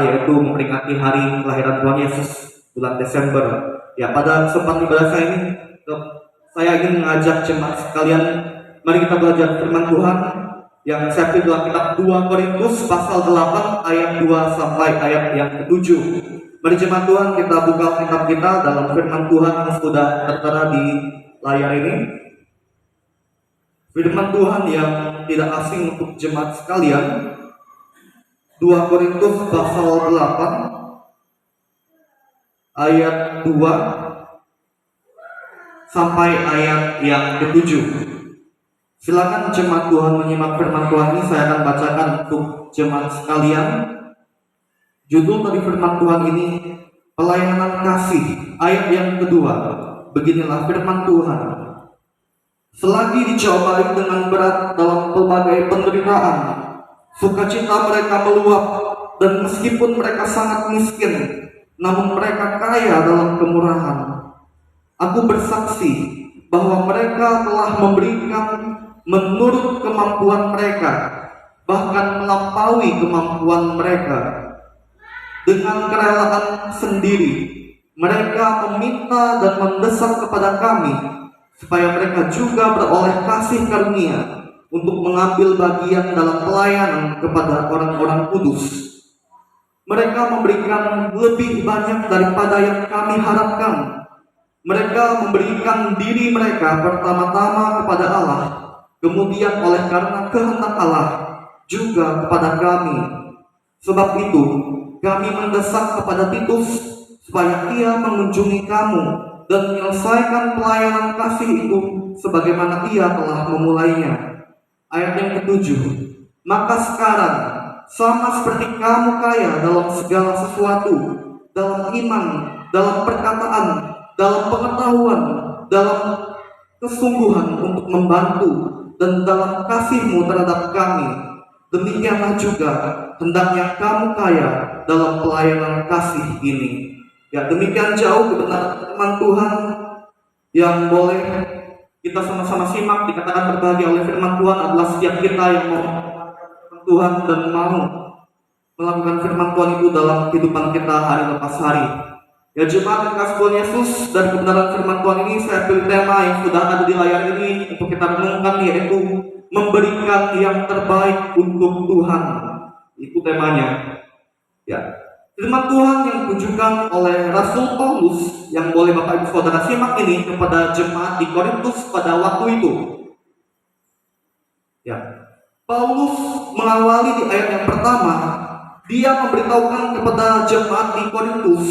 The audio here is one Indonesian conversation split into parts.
yaitu memperingati hari kelahiran Tuhan Yesus bulan Desember. Ya, pada kesempatan ibadah saya ini, saya ingin mengajak jemaat sekalian, mari kita belajar firman Tuhan yang saya pilih dalam kitab 2 Korintus pasal 8 ayat 2 sampai ayat yang ke-7. Mari jemaat Tuhan, kita buka kitab kita dalam firman Tuhan yang sudah tertera di layar ini. Firman Tuhan yang tidak asing untuk jemaat sekalian, 2 Korintus pasal 8 ayat 2 sampai ayat yang ke-7. Silakan jemaat Tuhan menyimak firman Tuhan ini. Saya akan bacakan untuk jemaat sekalian. Judul dari firman Tuhan ini, pelayanan kasih. Ayat yang kedua, beginilah firman Tuhan. Selagi dicobai dengan berat dalam pelbagai penderitaan, sukacita mereka meluap, dan meskipun mereka sangat miskin, namun mereka kaya dalam kemurahan. Aku bersaksi bahwa mereka telah memberikan menurut kemampuan mereka, bahkan melampaui kemampuan mereka. Dengan kerelaan sendiri, mereka meminta dan mendesak kepada kami supaya mereka juga beroleh kasih karunia untuk mengambil bagian dalam pelayanan kepada orang-orang kudus. Mereka memberikan lebih banyak daripada yang kami harapkan. Mereka memberikan diri mereka pertama-tama kepada Allah, kemudian oleh karena kehendak Allah juga kepada kami. Sebab itu, kami mendesak kepada Titus supaya ia mengunjungi kamu dan menyelesaikan pelayanan kasih itu sebagaimana ia telah memulainya. Ayat yang ke-7. Maka sekarang, sama seperti kamu kaya dalam segala sesuatu, dalam iman, dalam perkataan, dalam pengetahuan, dalam kesungguhan untuk membantu, dan dalam kasihmu terhadap kami, demikianlah juga hendaknya kamu kaya dalam pelayanan kasih ini. Ya, demikian jauh kebenaran firman Tuhan yang boleh kita sama-sama simak. Dikatakan berbahagia oleh firman Tuhan adalah setiap kita yang mau Tuhan dan mau melakukan firman Tuhan itu dalam kehidupan kita hari lepas hari. Ya, jemaat yang kasih Tuhan Yesus, dan kebenaran firman Tuhan ini saya pilih tema yang sudah ada di layar ini untuk kita renungkan, yaitu memberikan yang terbaik untuk Tuhan. Itu temanya. Ya, firman Tuhan yang ditujukan oleh Rasul Paulus yang boleh Bapak Ibu Saudara simak ini kepada jemaat di Korintus pada waktu itu. Ya, Paulus mengawali di ayat yang pertama, dia memberitahukan kepada jemaat di Korintus,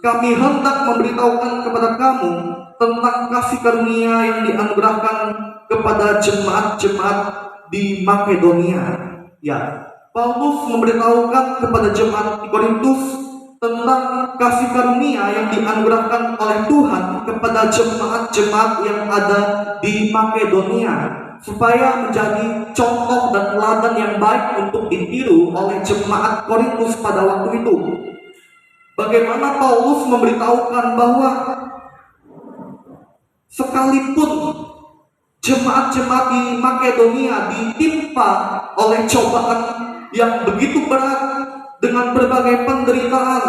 kami hendak memberitahukan kepada kamu tentang kasih karunia yang dianugerahkan kepada jemaat-jemaat di Makedonia. Ya, Paulus memberitahukan kepada jemaat di Korintus tentang kasih karunia yang dianugerahkan oleh Tuhan kepada jemaat-jemaat yang ada di Makedonia, supaya menjadi contoh dan teladan yang baik untuk ditiru oleh jemaat Korintus pada waktu itu. Bagaimana Paulus memberitahukan bahwa sekalipun jemaat-jemaat di Makedonia ditimpa oleh cobaan yang begitu berat dengan berbagai penderitaan,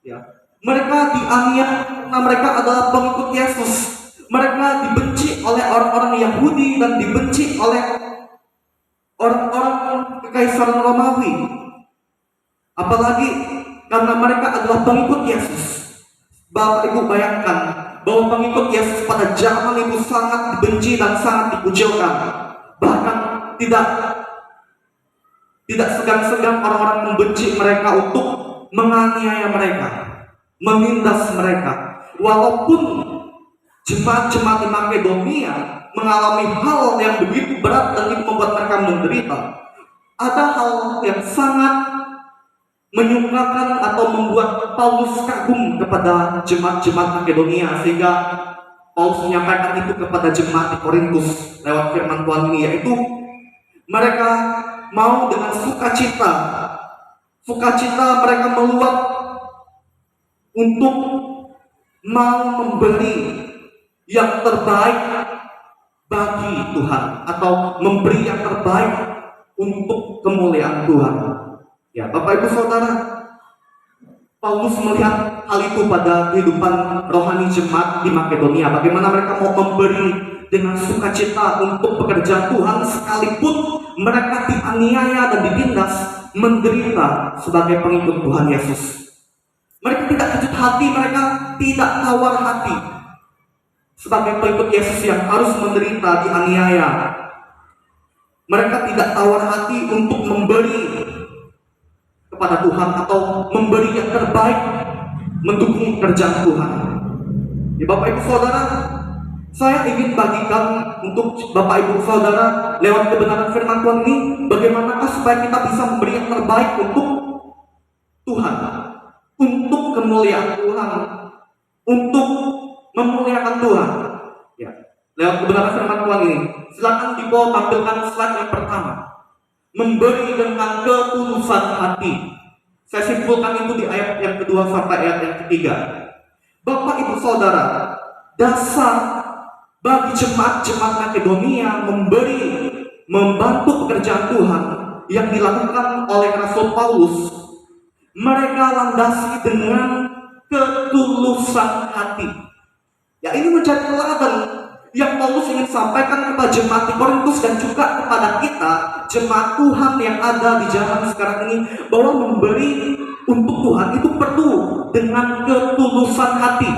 ya, mereka dianiaya karena mereka adalah pengikut Yesus. Mereka dibenci oleh orang-orang Yahudi dan dibenci oleh orang-orang Kekaisaran Romawi. Apalagi karena mereka adalah pengikut Yesus. Bapak Ibu bayangkan bahwa pengikut Yesus pada zaman itu sangat dibenci dan sangat dikucilkan. Bahkan tidak segan-segan orang-orang membenci mereka untuk menganiaya mereka, menindas mereka. Walaupun jemaat-jemaat di Makedonia mengalami hal yang begitu berat dan itu membuat mereka menderita, ada hal yang sangat menyukakan atau membuat Paulus kagum kepada jemaat-jemaat Makedonia, sehingga Paulus menyampaikan itu kepada jemaat di Korintus lewat firman Tuhan ini, yaitu mereka mau dengan sukacita mereka meluap untuk mau memberi yang terbaik bagi Tuhan, atau memberi yang terbaik untuk kemuliaan Tuhan. Ya, Bapak Ibu Saudara, Paulus melihat hal itu pada kehidupan rohani jemaat di Makedonia. Bagaimana mereka mau memberi dengan sukacita untuk pekerjaan Tuhan sekalipun mereka dianiaya dan ditindas, menderita sebagai pengikut Tuhan Yesus. Mereka tidak kejut hati, mereka tidak tawar hati sebagai pengikut Yesus yang harus menderita, dianiaya. Mereka tidak tawar hati untuk memberi kepada Tuhan atau memberi yang terbaik, mendukung pekerjaan Tuhan. Ya, Bapak Ibu Saudara, saya ingin bagikan untuk Bapak Ibu Saudara lewat kebenaran firman Tuhan ini, bagaimanakah supaya kita bisa memberi yang terbaik untuk Tuhan, untuk kemuliaan Tuhan, untuk memuliakan Tuhan. Ya, lewat kebenaran firman Tuhan ini, silakan Dipo tampilkan slide yang pertama. Memberi dengan ketulusan hati. Saya simpulkan itu di ayat yang kedua sampai ayat yang ketiga. Bapak Ibu Saudara, dasar bagi jemaat-jemaat Makedonia membantu pekerjaan Tuhan yang dilakukan oleh Rasul Paulus, mereka landasi dengan ketulusan hati. Ya, ini menjadi teladan yang Paulus ingin sampaikan kepada jemaat di Korintus dan juga kepada kita, jemaat Tuhan yang ada di zaman sekarang ini, bahwa memberi untuk Tuhan itu perlu dengan ketulusan hati,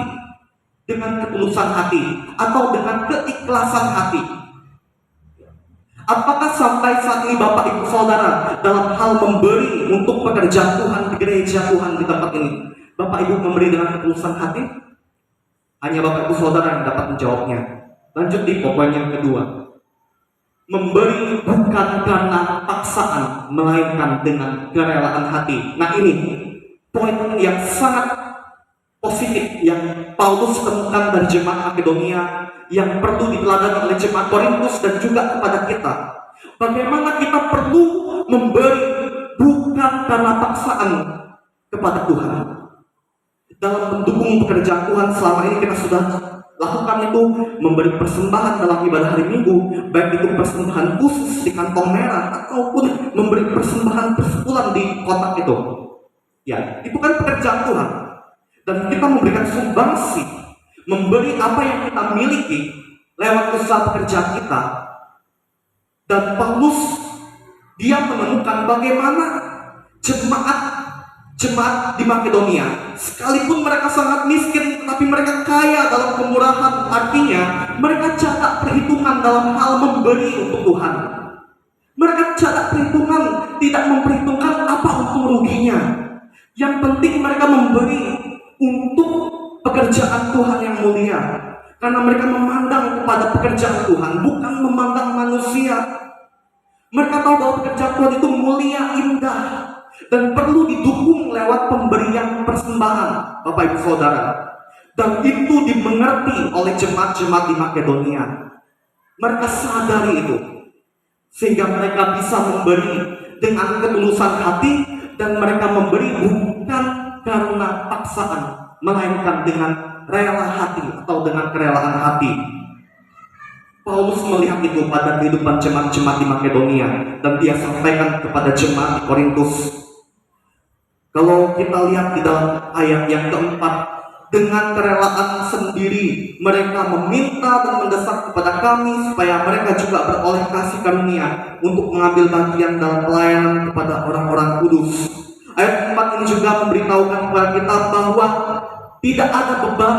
atau dengan keikhlasan hati. Apakah sampai saat ini Bapak Ibu Saudara dalam hal memberi untuk pekerjaan Tuhan di gereja Tuhan di tempat ini, Bapak Ibu memberi dengan ketulusan hati? Hanya Bapak Ibu Saudara yang dapat menjawabnya. Lanjut di poin yang kedua. Memberi bukan karena paksaan, melainkan dengan kerelaan hati. Nah, ini poin yang sangat positif yang Paulus temukan dari jemaat Makedonia, yang perlu diteladani oleh jemaat Korintus dan juga kepada kita. Bagaimana kita perlu memberi bukan karena paksaan kepada Tuhan. Dalam mendukung pekerjaan Tuhan selama ini kita sudah lakukan itu, memberi persembahan dalam ibadah hari Minggu, baik itu persembahan khusus di kantong merah ataupun memberi persembahan persepuluhan di kotak itu. Ya, itu kan pekerjaan Tuhan. Dan kita memberikan sumbangsi, memberi apa yang kita miliki lewat usaha pekerjaan kita. Dan Paulus, dia menemukan bagaimana jemaat di Makedonia, sekalipun mereka sangat miskin, tetapi mereka kaya dalam kemurahan. Artinya, mereka catat perhitungan dalam hal memberi untuk Tuhan. Mereka catat perhitungan, tidak memperhitungkan apa untung ruginya. Yang penting mereka memberi untuk pekerjaan Tuhan yang mulia. Karena mereka memandang kepada pekerjaan Tuhan, bukan memandang manusia. Mereka tahu bahwa pekerjaan Tuhan itu mulia, indah, dan perlu didukung lewat pemberian persembahan, Bapak Ibu Saudara. Dan itu dimengerti oleh jemaat-jemaat di Makedonia. Mereka sadari itu, sehingga mereka bisa memberi dengan ketulusan hati, dan mereka memberi bukan karena paksaan, melainkan dengan rela hati atau dengan kerelaan hati. Paulus melihat itu pada kehidupan jemaat-jemaat di Makedonia, dan dia sampaikan kepada jemaat di Korintus. Kalau kita lihat di dalam ayat yang keempat, dengan kerelaan sendiri mereka meminta dan mendesak kepada kami supaya mereka juga beroleh kasih karunia untuk mengambil bagian dalam pelayanan kepada orang-orang kudus. Ayat 4 ini juga memberitahukan kepada kita bahwa tidak ada beban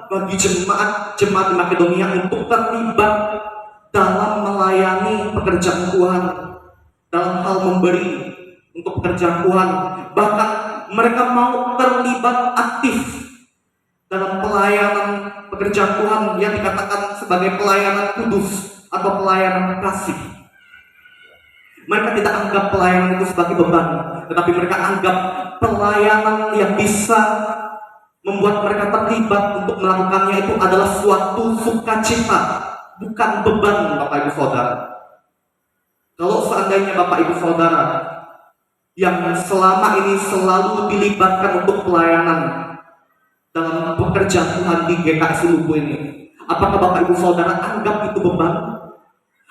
bagi jemaat di Makedonia untuk terlibat dalam melayani pekerjaan Tuhan, dalam hal memberi untuk pekerjaan Tuhan. Bahkan mereka mau terlibat aktif dalam pelayanan pekerjaan Tuhan yang dikatakan sebagai pelayanan kudus atau pelayanan kasih. Mereka tidak anggap pelayanan itu sebagai beban, tetapi mereka anggap pelayanan yang bisa membuat mereka terlibat untuk melakukannya itu adalah suatu sukacita, bukan beban, Bapak Ibu Saudara. Kalau seandainya Bapak Ibu Saudara yang selama ini selalu dilibatkan untuk pelayanan dalam pekerjaan Tuhan di GKS Lubu ini, apakah Bapak Ibu Saudara anggap itu beban?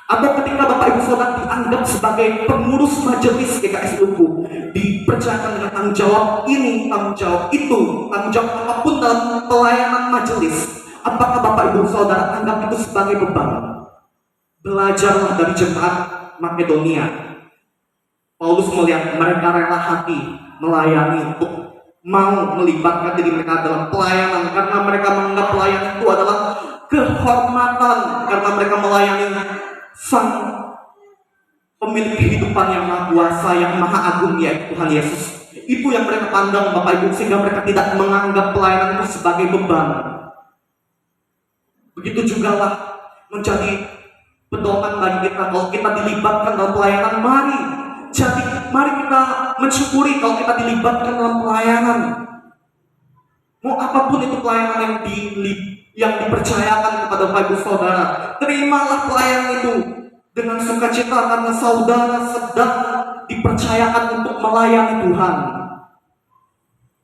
Atau ketika Bapak Ibu Saudara dianggap sebagai pengurus majelis GKS Luku, dipercayakan dengan tanggung jawab ini, tanggung jawab itu, tanggung jawab apapun dalam pelayanan majelis, apakah Bapak Ibu Saudara anggap itu sebagai beban? Belajarlah dari jemaat Makedonia. Paulus melihat mereka rela hati melayani untuk mau melibatkan diri mereka dalam pelayanan, karena mereka menganggap pelayanan itu adalah kehormatan, karena mereka melayani Sang pemilik kehidupan yang maha kuasa, yang maha agung, yaitu Tuhan Yesus. Itu yang mereka pandang Bapak Ibu, sehingga mereka tidak menganggap pelayanan itu sebagai beban. Begitu juga lah menjadi pedoman bagi kita kalau kita dilibatkan dalam pelayanan. Mari kita mensyukuri kalau kita dilibatkan dalam pelayanan. Mau apapun itu pelayanan yang dipercayakan kepada Bapak Ibu Saudara, terimalah pelayanan itu dengan sukacita, karena saudara sedang dipercayakan untuk melayani Tuhan,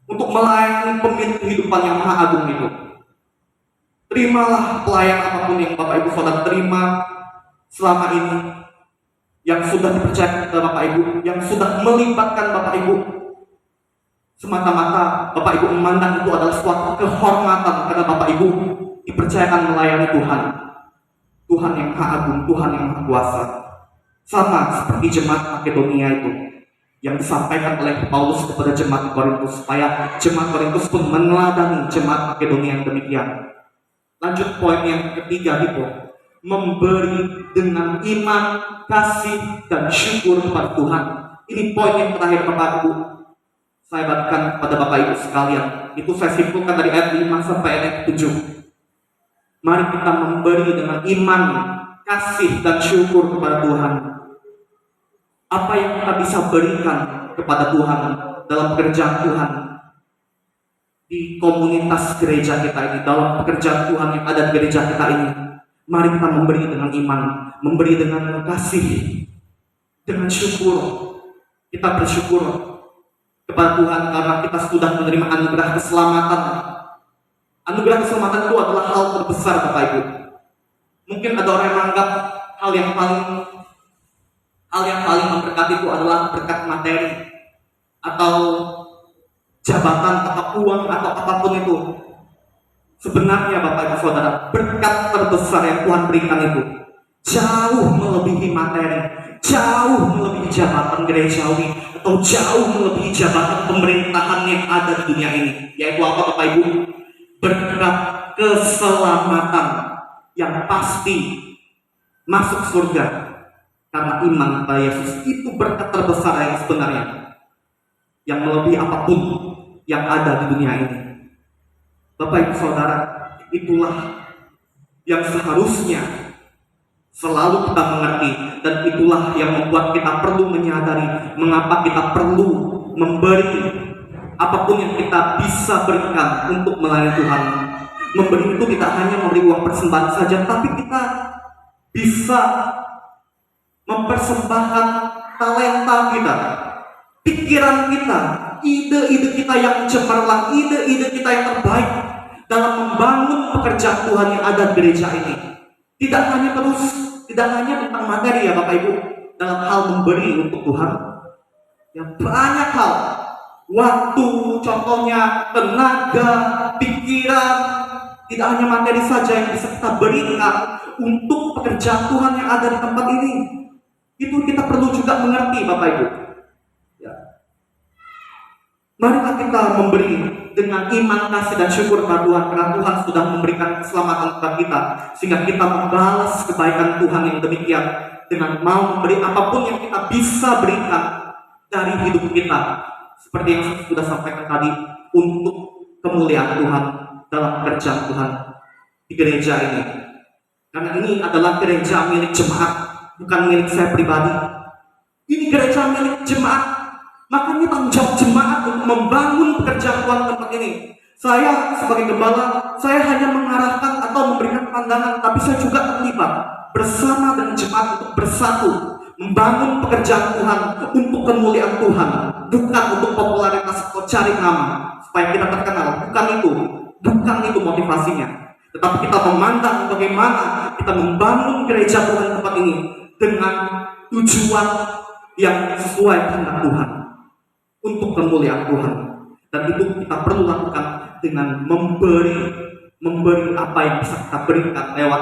untuk melayani pemilik kehidupan yang maha agung itu. Terimalah pelayanan apapun yang Bapak Ibu Saudara terima selama ini, yang sudah dipercayakan kepada Bapak Ibu, yang sudah melibatkan Bapak Ibu. Semata-mata Bapak Ibu memandang itu adalah suatu kehormatan, karena Bapak Ibu dipercayakan melayani Tuhan, Tuhan yang maha agung, Tuhan yang maha kuasa. Sama seperti jemaat Makedonia itu yang disampaikan oleh Paulus kepada jemaat Korintus, supaya jemaat Korintus pun meneladani jemaat Makedonia yang demikian. Lanjut poin yang ketiga itu, memberi dengan iman, kasih, dan syukur kepada Tuhan. Ini poin yang terakhir Bapak Ibu saya bagikan kepada Bapak Ibu sekalian. Itu saya simpulkan dari ayat 5 sampai ayat 7. Mari kita memberi dengan iman, kasih, dan syukur kepada Tuhan. Apa yang kita bisa berikan kepada Tuhan dalam pekerjaan Tuhan di komunitas gereja kita ini, dalam pekerjaan Tuhan yang ada di gereja kita ini? Mari kita memberi dengan iman, memberi dengan kasih, dengan syukur. Kita bersyukur kepada Tuhan karena kita sudah menerima anugerah keselamatan. Anugerah keselamatan itu adalah hal terbesar Bapak Ibu. Mungkin ada orang yang menganggap hal yang paling memberkati itu adalah berkat materi atau jabatan atau uang atau apapun itu. Sebenarnya Bapak Ibu Saudara, berkat terbesar yang Tuhan berikan itu jauh melebihi materi, jauh melebihi jabatan gerejawi, atau jauh melebihi jabatan pemerintahan yang ada di dunia ini. Yaitu apa Bapak Ibu? Berkat keselamatan yang pasti masuk surga karena iman pada Yesus. Itu berkat terbesar yang sebenarnya, yang melebihi apapun yang ada di dunia ini. Bapak Ibu Saudara, itulah yang seharusnya selalu kita mengerti, dan itulah yang membuat kita perlu menyadari mengapa kita perlu memberi apapun yang kita bisa berikan untuk melayani Tuhan. Memberi itu tidak hanya memberi uang persembahan saja, tapi kita bisa mempersembahkan talenta kita, pikiran kita, ide-ide kita yang cemerlang, ide-ide kita yang terbaik dalam membangun pekerjaan Tuhan yang ada di gereja ini. Tidak hanya tentang materi ya Bapak Ibu, dalam hal memberi untuk Tuhan. Ya, banyak hal, waktu, contohnya tenaga, pikiran, tidak hanya materi saja yang bisa kita berikan untuk pekerjaan Tuhan yang ada di tempat ini. Itu kita perlu juga mengerti Bapak Ibu. Ya. Marilah kita memberi dengan iman, kasih, dan syukur kepada Tuhan, karena Tuhan sudah memberikan keselamatan kepada kita, sehingga kita membalas kebaikan Tuhan yang demikian dengan mau memberi apapun yang kita bisa berikan dari hidup kita, seperti yang saya sudah sampaikan tadi, untuk kemuliaan Tuhan dalam pekerjaan Tuhan di gereja ini. Karena ini adalah gereja milik jemaat, bukan milik saya pribadi. Ini gereja milik jemaat. Makanya tanggung jawab jemaat untuk membangun pekerjaan Tuhan tempat ini. Saya sebagai gembala, saya hanya mengarahkan atau memberikan pandangan, tapi saya juga terlibat bersama dengan jemaat untuk bersatu membangun pekerjaan Tuhan untuk kemuliaan Tuhan, bukan untuk popularitas atau cari nama supaya kita terkenal. Bukan itu motivasinya. tetapi kita memandang bagaimana kita membangun gereja Tuhan tempat ini dengan tujuan yang sesuai kehendak Tuhan, untuk kemuliaan Tuhan. Dan itu kita perlu lakukan dengan memberi apa yang bisa kita berikan lewat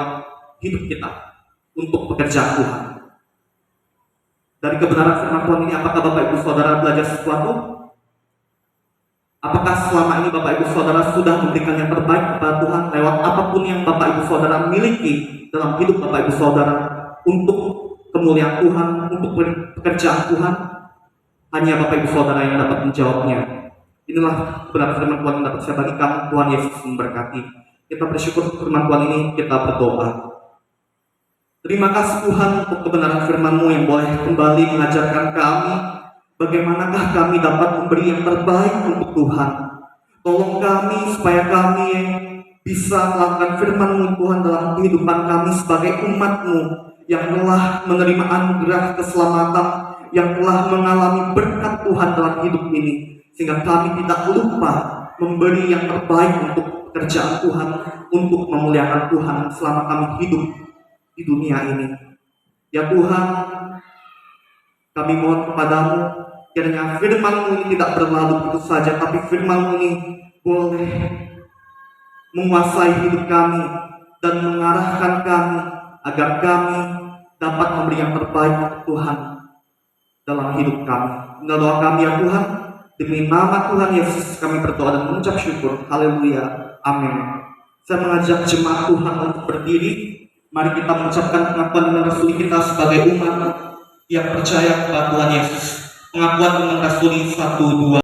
hidup kita untuk pekerjaan Tuhan. Dari kebenaran firman Tuhan ini, apakah Bapak Ibu Saudara belajar sesuatu? Apakah selama ini Bapak Ibu Saudara sudah memberikan yang terbaik kepada Tuhan lewat apapun yang Bapak Ibu Saudara miliki dalam hidup Bapak Ibu Saudara untuk kemuliaan Tuhan, untuk pekerjaan Tuhan? Hanya Bapak Ibu Saudara yang dapat menjawabnya. Inilah kebenaran firman Tuhan yang dapat saya bagikan. Tuhan Yesus memberkati. Kita bersyukur firman Tuhan ini, kita berdoa. Terima kasih Tuhan untuk kebenaran firman-Mu yang boleh kembali mengajarkan kami bagaimanakah kami dapat memberi yang terbaik untuk Tuhan. Tolong kami supaya kami bisa melakukan firman-Mu Tuhan dalam kehidupan kami sebagai umat-Mu yang telah menerima anugerah keselamatan, yang telah mengalami berkat Tuhan dalam hidup ini, sehingga kami tidak lupa memberi yang terbaik untuk pekerjaan Tuhan, untuk memuliakan Tuhan selama kami hidup di dunia ini. Ya Tuhan, kami mohon kepadamu, kiranya firman-Mu ini tidak berlalu begitu saja, tapi firman-Mu ini boleh menguasai hidup kami dan mengarahkan kami agar kami dapat memberi yang terbaik untuk Tuhan dalam hidup kami. Inilah doa kami ya Tuhan, demi nama Tuhan Yesus kami berdoa dan mengucap syukur. Haleluya, amin. Saya mengajak jemaat Tuhan untuk berdiri. Mari kita mengucapkan pengakuan iman rasuli kita sebagai umat yang percaya kepada Tuhan Yesus. Pengakuan iman rasuli 1, 2.